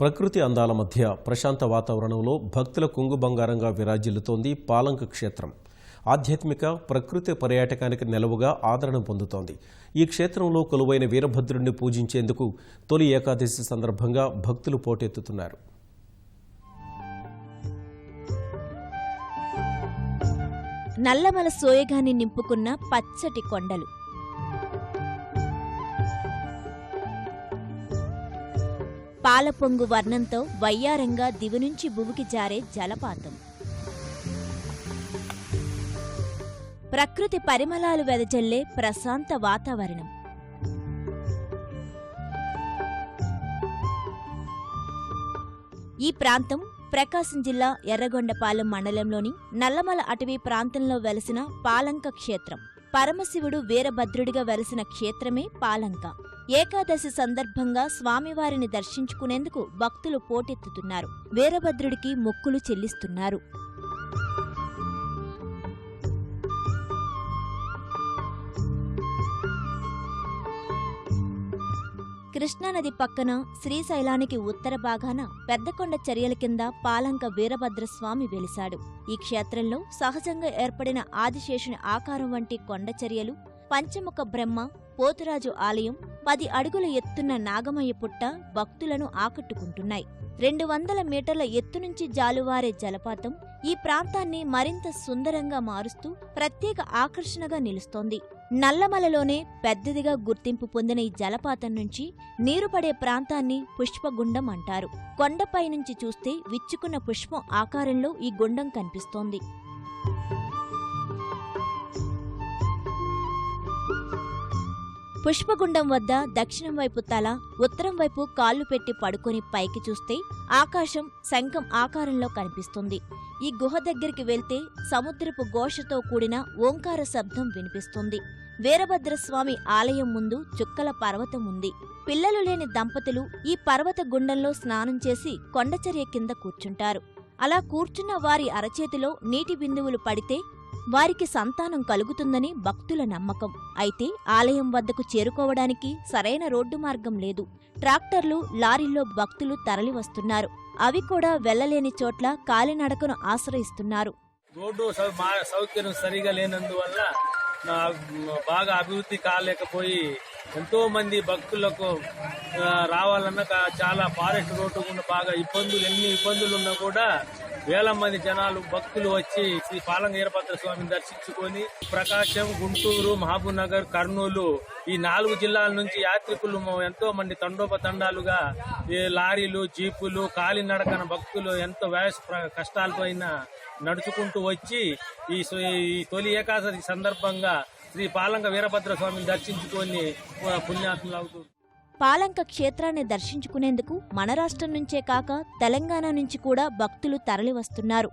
ప్రకృతి అందాల మధ్య ప్రశాంత వాతావరణంలో భక్తుల కుంగు బంగారంగా విరాజిల్లుతోంది పాలంక క్షేత్రం. ఆధ్యాత్మిక ప్రకృతి పర్యాటకానికి నెలవుగా ఆదరణ పొందుతోంది. ఈ క్షేత్రంలో కొలువైన వీరభద్రుడిని పూజించేందుకు తొలి ఏకాదశి సందర్భంగా భక్తులు పోటెత్తుతున్నారు. నల్లమల సోయగాన్ని నింపుకున్న పచ్చటి కొండలు, పాలపొంగు వర్ణంతో వయ్యారంగా దివి నుంచి భువికి జారే జలపాతం, ప్రకృతి పరిమళాలు వెదజల్లే ప్రశాంత వాతావరణం. ఈ ప్రాంతం ప్రకాశం జిల్లా ఎర్రగొండపాలెం మండలంలోని నల్లమల అటవీ ప్రాంతంలో వెలసిన పాలంక క్షేత్రం. పరమశివుడు వీరభద్రుడిగా వెలసిన క్షేత్రమే పాలంక. ఏకాదశి సందర్భంగా స్వామివారిని దర్శించుకునేందుకు భక్తులు పోటెత్తుతున్నారు. వీరభద్రుడికి మొక్కులు చెల్లిస్తున్నారు. కృష్ణానది పక్కన శ్రీశైలానికి ఉత్తర భాగాన పెద్దకొండ చర్యల కింద పాలంక వీరభద్రస్వామి వెలిశాడు. ఈ క్షేత్రంలో సహజంగా ఏర్పడిన ఆదిశేషుని ఆకారం వంటి కొండ చర్యలు, పంచముఖ బ్రహ్మ, పోతురాజు ఆలయం, 10 అడుగుల ఎత్తున్న నాగమయ్య పుట్ట భక్తులను ఆకట్టుకుంటున్నాయి. 200 మీటర్ల ఎత్తు నుంచి జాలువారే జలపాతం ఈ ప్రాంతాన్ని మరింత సుందరంగా మారుస్తూ ప్రత్యేక ఆకర్షణగా నిలుస్తోంది. నల్లమలలోనే పెద్దదిగా గుర్తింపు పొందిన ఈ జలపాతం నుంచి నీరు పడే ప్రాంతాన్ని పుష్పగుండం అంటారు. కొండపై నుంచి చూస్తే విచ్చుకున్న పుష్పం ఆకారంలో ఈ గుండం కనిపిస్తోంది. పుష్పగుండం వద్ద దక్షిణం వైపు తల, ఉత్తరం వైపు కాళ్లు పెట్టి పడుకొని పైకి చూస్తే ఆకాశం శంఖం ఆకారంలో కనిపిస్తుంది. ఈ గుహ దగ్గరికి వెళ్తే సముద్రపు ఘోషతో కూడిన ఓంకార శబ్దం వినిపిస్తుంది. వీరభద్రస్వామి ఆలయం ముందు చుక్కల పర్వతం ఉంది. పిల్లలు లేని దంపతులు ఈ పర్వత గుండంలో స్నానం చేసి కొండచర్య కింద కూర్చుంటారు. అలా కూర్చున్న వారి అరచేతిలో నీటి బిందువులు పడితే వారికి సంతానం కలుగుతుందని భక్తుల నమ్మకం. అయితే ఆలయం వద్దకు చేరుకోవడానికి సరైన రోడ్డు మార్గం లేదు. ట్రాక్టర్లు, లారీల్లో భక్తులు తరలివస్తున్నారు. అవి కూడా వెళ్లలేని చోట్ల కాలినడకను ఆశ్రయిస్తున్నారు. రోడ్డు సౌకర్యం సరిగా లేనందువల్ల బాగా అభివృద్ధి కాలేకపోయి ఎంతో మంది భక్తులకు రావాలన్నా చాలా ఫారెస్ట్ రోడ్డు కూడా బాగా ఎన్ని ఇబ్బందులు ఉన్నా కూడా వేల మంది జనాలు భక్తులు వచ్చి శ్రీ పాలంక వీరభద్ర స్వామిని దర్శించుకొని ప్రకాశం, గుంటూరు, మహబూబ్ నగర్, కర్నూలు ఈ 4 జిల్లాల నుంచి యాత్రికులు ఎంతో మంది తండోపతండాలుగా లారీలు, జీపులు, కాలినడకన భక్తులు ఎంతో కష్టాలతో అయినా నడుచుకుంటూ వచ్చి ఈ తొలి ఏకాదశి సందర్భంగా శ్రీ పాలంక వీరభద్ర స్వామిని దర్శించుకొని పుణ్యాత్ములు అవుతుంది. పాలంక క్షేత్రాన్ని దర్శించుకునేందుకు మన రాష్ట్రం నుంచే కాక తెలంగాణ నుంచి కూడా భక్తులు తరలివస్తున్నారు.